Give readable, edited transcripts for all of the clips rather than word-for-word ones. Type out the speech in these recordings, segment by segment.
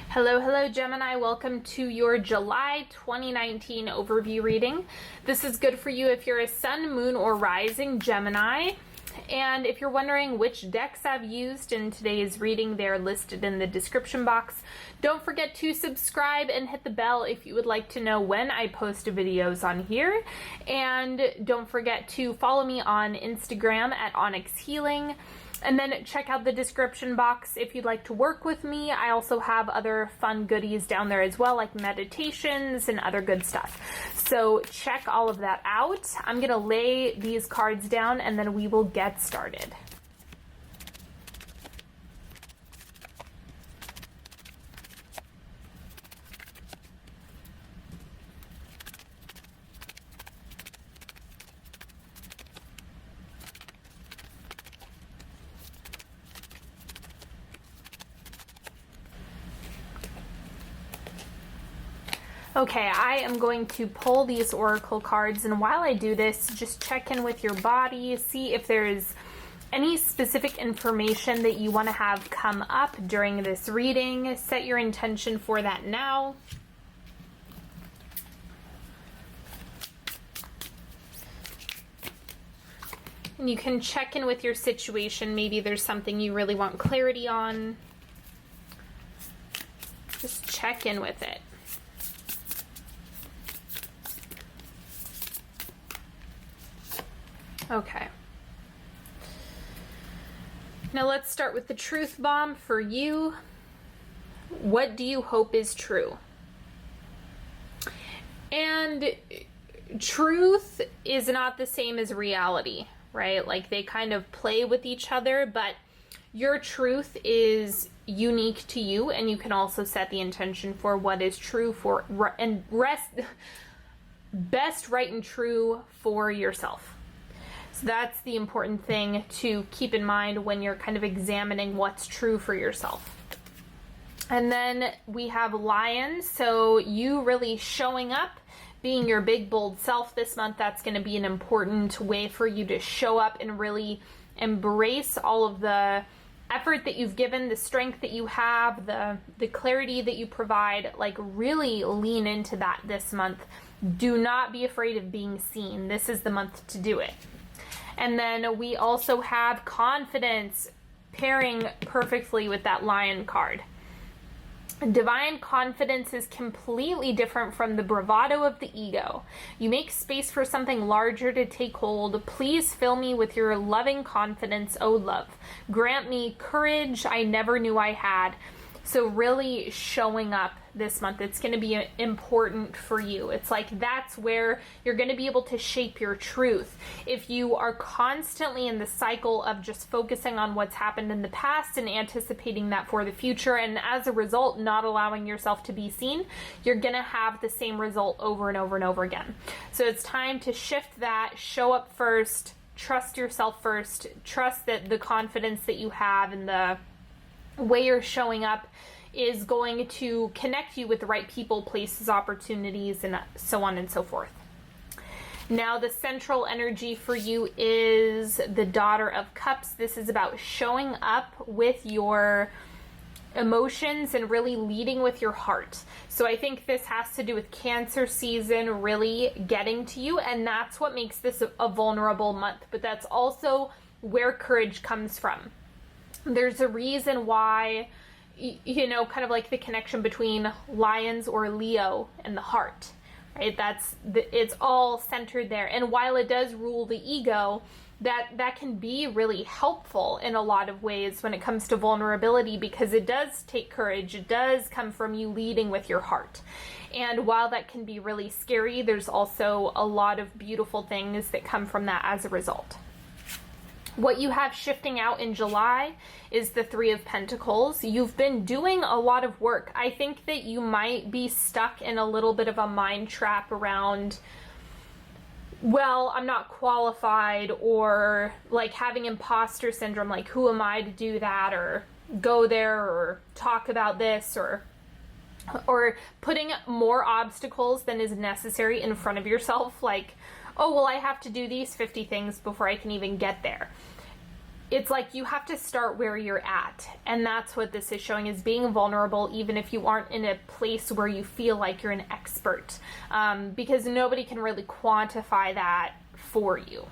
Hello Gemini, welcome to your July 2019 overview reading. This is good for you if you're a sun, moon, or rising Gemini. And if you're wondering which decks I've used in today's reading, they're listed in the description box. Don't forget to subscribe and hit the bell if you would like to know when I post videos on here. And don't forget to follow me on Instagram at Onyx Healing. And then check out the description box if you'd like to work with me. I also have other fun goodies down there as well, like meditations and other good stuff. So check all of that out. I'm going to lay these cards down and then we will get started. Okay, I am going to pull these oracle cards, and while I do this, just check in with your body, see if there's any specific information that you want to have come up during this reading. Set your intention for that now. And you can check in with your situation. Maybe there's something you really want clarity on. Just check in with it. Okay. Now let's start with the truth bomb for you. What do you hope is true? And truth is not the same as reality, right? Like they kind of play with each other, but your truth is unique to you, and you can also set the intention for what is true for best, right, and true for yourself. So that's the important thing to keep in mind when you're kind of examining what's true for yourself. And then we have Lions. So you really showing up, being your big, bold self this month. That's going to be an important way for you to show up and really embrace all of the effort that you've given, the strength that you have, the clarity that you provide. Like really lean into that this month. Do not be afraid of being seen. This is the month to do it. And then we also have confidence pairing perfectly with that Lion card. Divine confidence is completely different from the bravado of the ego. You make space for something larger to take hold. Please fill me with your loving confidence, oh love. Grant me courage I never knew I had. So really showing up this month, it's going to be important for you. It's like that's where you're going to be able to shape your truth. If you are constantly in the cycle of just focusing on what's happened in the past and anticipating that for the future, and as a result not allowing yourself to be seen, you're going to have the same result over and over and over again. So it's time to shift that, show up first, trust yourself first, trust that the confidence that you have and the way you're showing up is going to connect you with the right people, places, opportunities, and so on and so forth. Now the central energy for you is the Daughter of Cups. This is about showing up with your emotions and really leading with your heart. So I think this has to do with Cancer season really getting to you, and that's what makes this a vulnerable month. But that's also where courage comes from. There's a reason why, you know, kind of like the connection between Lions or Leo and the heart, right? It's all centered there. And while it does rule the ego, that can be really helpful in a lot of ways when it comes to vulnerability, because it does take courage. It does come from you leading with your heart. And while that can be really scary, there's also a lot of beautiful things that come from that as a result. What you have shifting out in July is the Three of Pentacles. You've been doing a lot of work. I think that you might be stuck in a little bit of a mind trap around, well, I'm not qualified, or like having imposter syndrome, like who am I to do that, or go there, or talk about this, or putting more obstacles than is necessary in front of yourself, like, oh, well, I have to do these 50 things before I can even get there. it's like you have to start where you're at. And that's what this is showing, is being vulnerable, even if you aren't in a place where you feel like you're an expert, because nobody can really quantify that for you.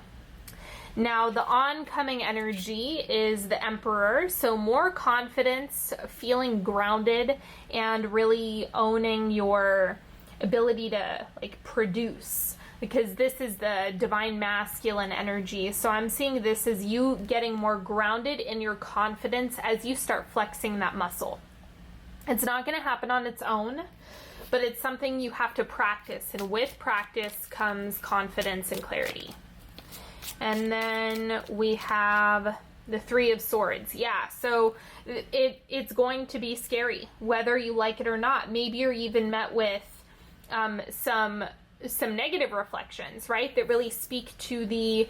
Now, the oncoming energy is the Emperor, so more confidence, feeling grounded, and really owning your ability to like produce, because this is the divine masculine energy. So I'm seeing this as you getting more grounded in your confidence as you start flexing that muscle. It's not going to happen on its own, but it's something you have to practice, and with practice comes confidence and clarity. And then we have the Three of Swords. Yeah, so it's going to be scary, whether you like it or not. Maybe you're even met with some negative reflections, right? That really speak to the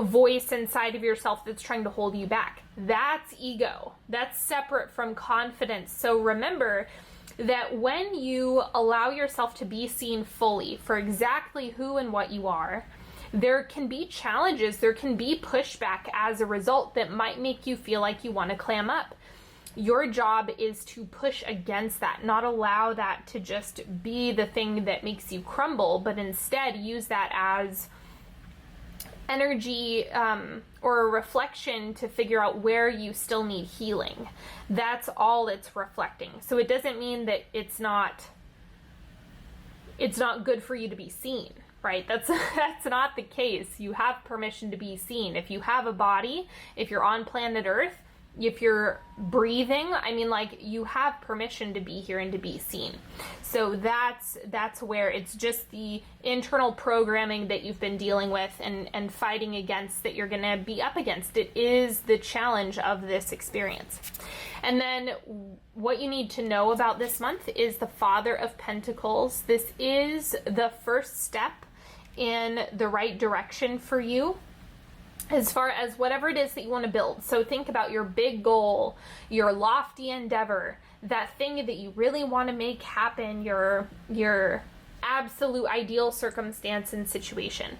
voice inside of yourself that's trying to hold you back. That's ego. That's separate from confidence. So remember that when you allow yourself to be seen fully for exactly who and what you are, there can be challenges, there can be pushback as a result that might make you feel like you want to clam up. Your job is to push against that, not allow that to just be the thing that makes you crumble, but instead use that as energy or a reflection to figure out where you still need healing. That's all it's reflecting. So it doesn't mean that it's not good for you to be seen. Right? That's not the case. You have permission to be seen. If you have a body, if you're on planet Earth, if you're breathing, I mean, like, you have permission to be here and to be seen. So that's where it's just the internal programming that you've been dealing with and fighting against, that you're going to be up against. It is the challenge of this experience. And then what you need to know about this month is the Father of Pentacles. This is the first step in the right direction for you as far as whatever it is that you want to build. So think about your big goal, your lofty endeavor, that thing that you really want to make happen, your absolute ideal circumstance and situation.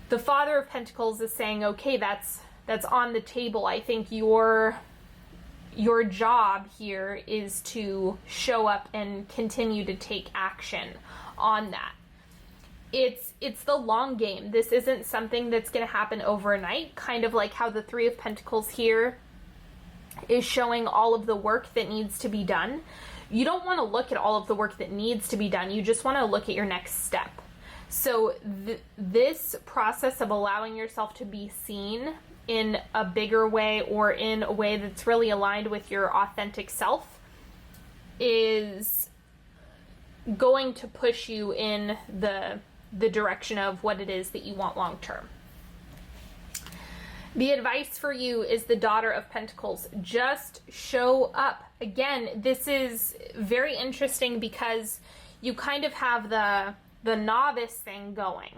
The Father of Pentacles is saying, okay, that's on the table. I think your job here is to show up and continue to take action on that. It's the long game. This isn't something that's going to happen overnight, kind of like how the Three of Pentacles here is showing all of the work that needs to be done. You don't want to look at all of the work that needs to be done. You just want to look at your next step. So this process of allowing yourself to be seen in a bigger way, or in a way that's really aligned with your authentic self, is going to push you in the direction of what it is that you want long term. The advice for you is the Daughter of Pentacles. Just show up. Again, this is very interesting because you kind of have the novice thing going.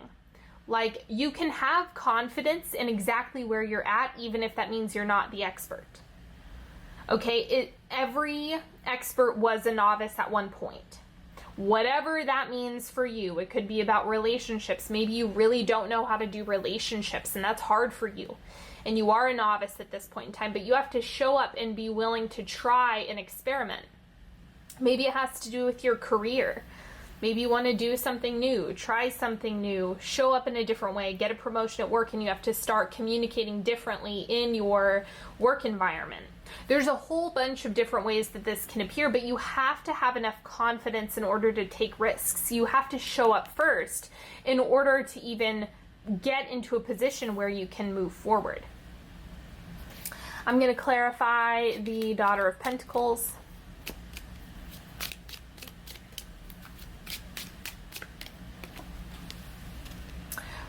Like, you can have confidence in exactly where you're at, even if that means you're not the expert. Okay, every expert was a novice at one point. Whatever that means for you, it could be about relationships. Maybe you really don't know how to do relationships, and that's hard for you. And you are a novice at this point in time, but you have to show up and be willing to try and experiment. Maybe it has to do with your career. Maybe you want to do something new, try something new, show up in a different way, get a promotion at work, and you have to start communicating differently in your work environment. There's a whole bunch of different ways that this can appear, but you have to have enough confidence in order to take risks. You have to show up first in order to even get into a position where you can move forward. I'm going to clarify the Daughter of Pentacles.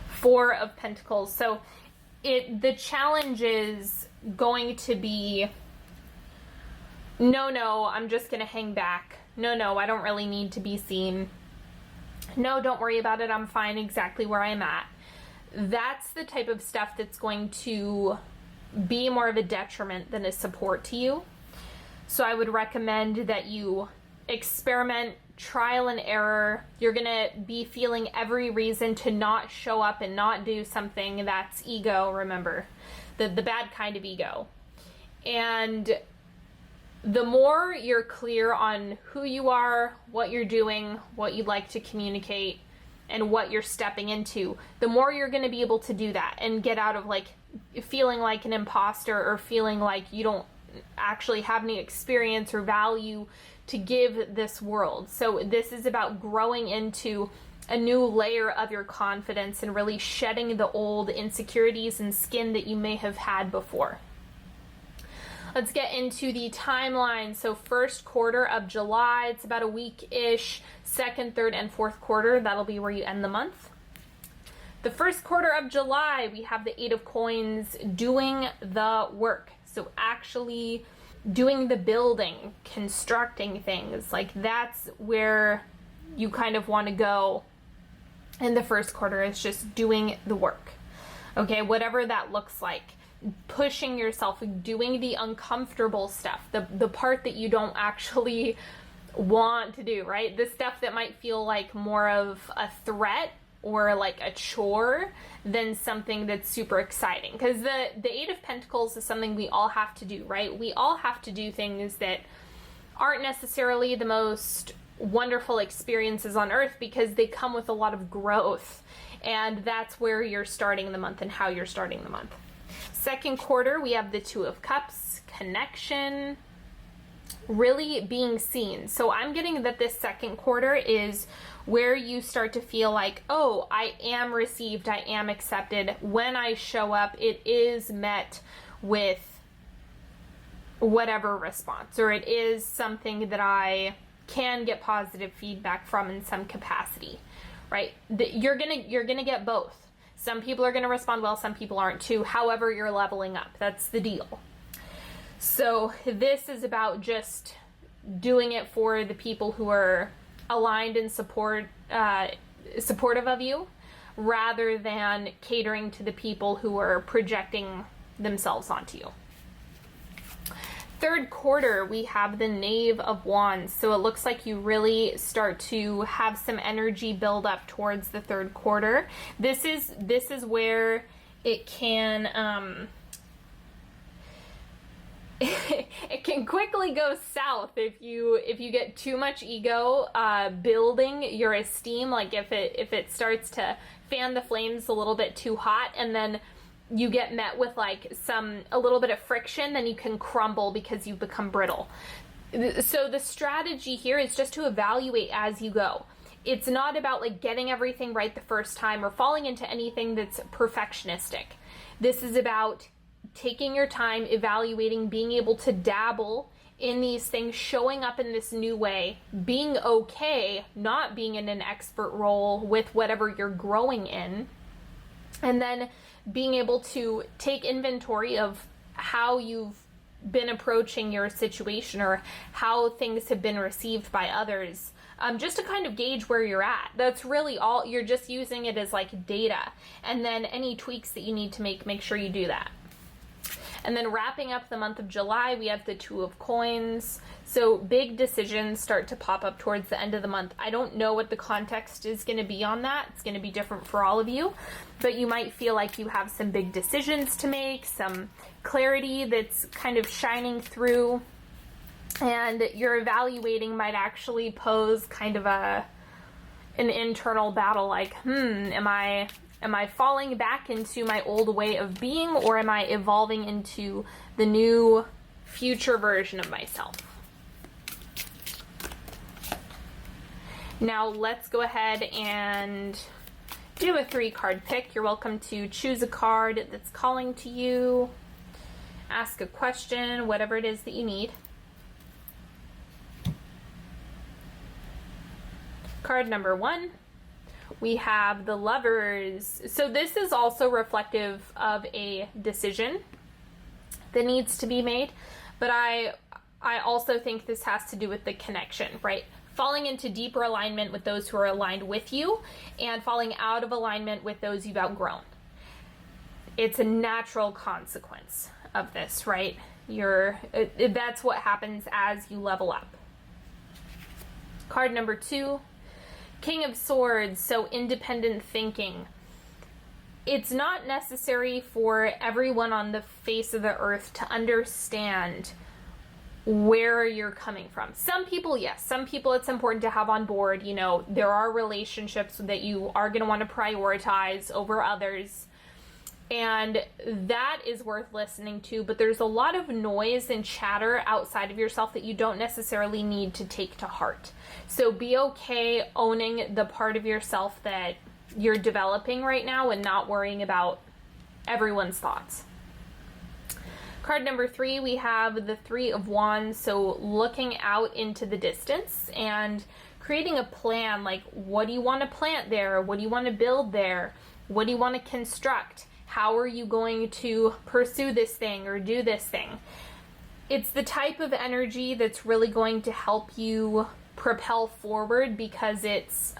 Four of Pentacles. So the challenge is going to be, no, I'm just going to hang back. No, I don't really need to be seen. No, don't worry about it. I'm fine exactly where I'm at. That's the type of stuff that's going to be more of a detriment than a support to you. So I would recommend that you experiment, trial and error. You're going to be feeling every reason to not show up and not do something. That's ego, remember. the bad kind of ego. And the more you're clear on who you are, what you're doing, what you'd like to communicate, and what you're stepping into, the more you're going to be able to do that and get out of like feeling like an imposter or feeling like you don't actually have any experience or value to give this world. So this is about growing into a new layer of your confidence and really shedding the old insecurities and skin that you may have had before. Let's get into the timeline. So first quarter of July, it's about a week-ish. Second, third, and fourth quarter, that'll be where you end the month. The first quarter of July, we have the Eight of Coins, doing the work. So actually doing the building, constructing things. Like that's where you kind of want to go in the first quarter, is just doing the work. Okay, whatever that looks like. Pushing yourself, doing the uncomfortable stuff, the part that you don't actually want to do, right? The stuff that might feel like more of a threat or like a chore than something that's super exciting. Because the Eight of Pentacles is something we all have to do, right? We all have to do things that aren't necessarily the most wonderful experiences on earth, because they come with a lot of growth. And that's where you're starting the month and how you're starting the month. Second quarter, we have the Two of Cups, connection, really being seen. So I'm getting that this second quarter is where you start to feel like, oh, I am received, I am accepted. When I show up, it is met with whatever response, or it is something that I can get positive feedback from in some capacity, right? You're gonna get both. Some people are going to respond well, some people aren't too. However, you're leveling up. That's the deal. So this is about just doing it for the people who are aligned and supportive of you, rather than catering to the people who are projecting themselves onto you. Third quarter, we have the Knave of Wands. So it looks like you really start to have some energy build up towards the third quarter. This is where it can it can quickly go south if you get too much ego building your esteem. Like if it starts to fan the flames a little bit too hot, and then you get met with like a little bit of friction, then you can crumble because you've become brittle. So the strategy here is just to evaluate as you go. It's not about like getting everything right the first time or falling into anything that's perfectionistic. This is about taking your time, evaluating, being able to dabble in these things, showing up in this new way, being okay, not being in an expert role with whatever you're growing in, and then being able to take inventory of how you've been approaching your situation or how things have been received by others, just to kind of gauge where you're at. That's really all. You're just using it as like data, and then any tweaks that you need to make sure you do that. And then wrapping up the month of July, we have the Two of Coins. So big decisions start to pop up towards the end of the month. I don't know what the context is going to be on that. It's going to be different for all of you, but you might feel like you have some big decisions to make, some clarity that's kind of shining through, and your evaluating might actually pose kind of an internal battle, like, am I falling back into my old way of being, or am I evolving into the new future version of myself? Now let's go ahead and do a 3-card pick. You're welcome to choose a card that's calling to you, ask a question, whatever it is that you need. Card number 1. We have the Lovers. So this is also reflective of a decision that needs to be made, but I also think this has to do with the connection, right? Falling into deeper alignment with those who are aligned with you, and falling out of alignment with those you've outgrown. It's a natural consequence of this, right? That's what happens as you level up. Card number 2. King of Swords, so independent thinking. it's not necessary for everyone on the face of the earth to understand where you're coming from. Some people, yes, some people it's important to have on board. You know, there are relationships that you are going to want to prioritize over others, and that is worth listening to, but there's a lot of noise and chatter outside of yourself that you don't necessarily need to take to heart. So be okay owning the part of yourself that you're developing right now and not worrying about everyone's thoughts. Card number 3, we have the 3 of Wands. So looking out into the distance and creating a plan, like what do you want to plant there? What do you want to build there? What do you want to construct? How are you going to pursue this thing or do this thing? It's the type of energy that's really going to help you propel forward, because it's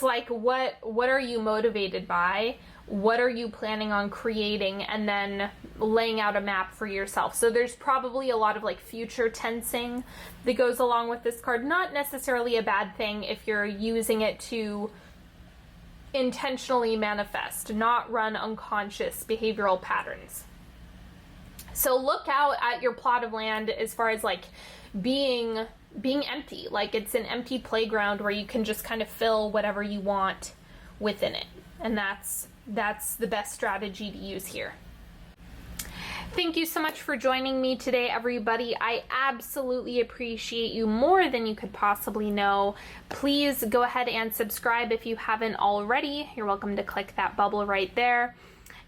like, what are you motivated by? What are you planning on creating? And then laying out a map for yourself. So there's probably a lot of like future tensing that goes along with this card. Not necessarily a bad thing if you're using it to intentionally manifest, not run unconscious behavioral patterns. So look out at your plot of land as far as like being empty, like it's an empty playground where you can just kind of fill whatever you want within it. And that's the best strategy to use here. Thank you so much for joining me today, everybody. I absolutely appreciate you more than you could possibly know. Please go ahead and subscribe if you haven't already. You're welcome to click that bubble right there.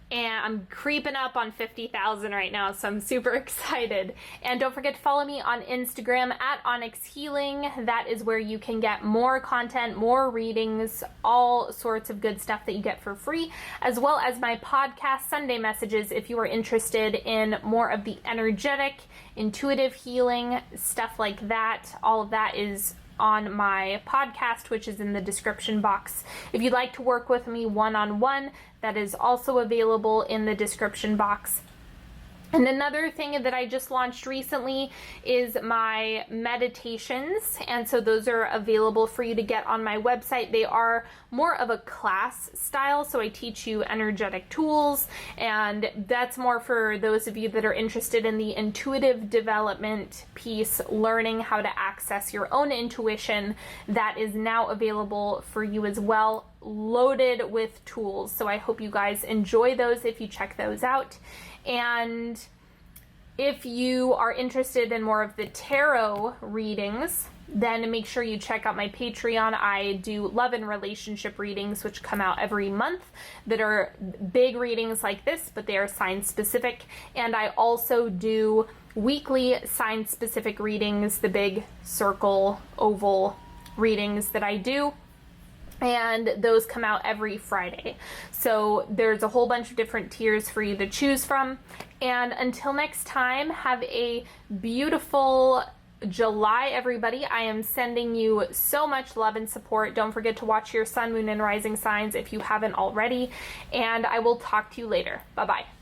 And I'm creeping up on 50,000 right now, so I'm super excited. And don't forget to follow me on Instagram at Onyx Healing. That is where you can get more content, more readings, all sorts of good stuff that you get for free, as well as my podcast Sunday messages if you are interested in more of the energetic, intuitive healing, stuff like that. All of that is on my podcast, which is in the description box. If you'd like to work with me one-on-one, that is also available in the description box. And another thing that I just launched recently is my meditations, and so those are available for you to get on my website. They are more of a class style, so I teach you energetic tools, and that's more for those of you that are interested in the intuitive development piece, learning how to access your own intuition. That is now available for you as well, loaded with tools. So I hope you guys enjoy those if you check those out. And if you are interested in more of the tarot readings, then make sure you check out my Patreon. I do love and relationship readings, which come out every month, that are big readings like this, but they are sign specific. And I also do weekly sign specific readings, the big circle, oval readings that I do. And those come out every Friday. So there's a whole bunch of different tiers for you to choose from. And until next time, have a beautiful July, everybody. I am sending you so much love and support. Don't forget to watch your sun, moon, and rising signs if you haven't already. And I will talk to you later. Bye-bye.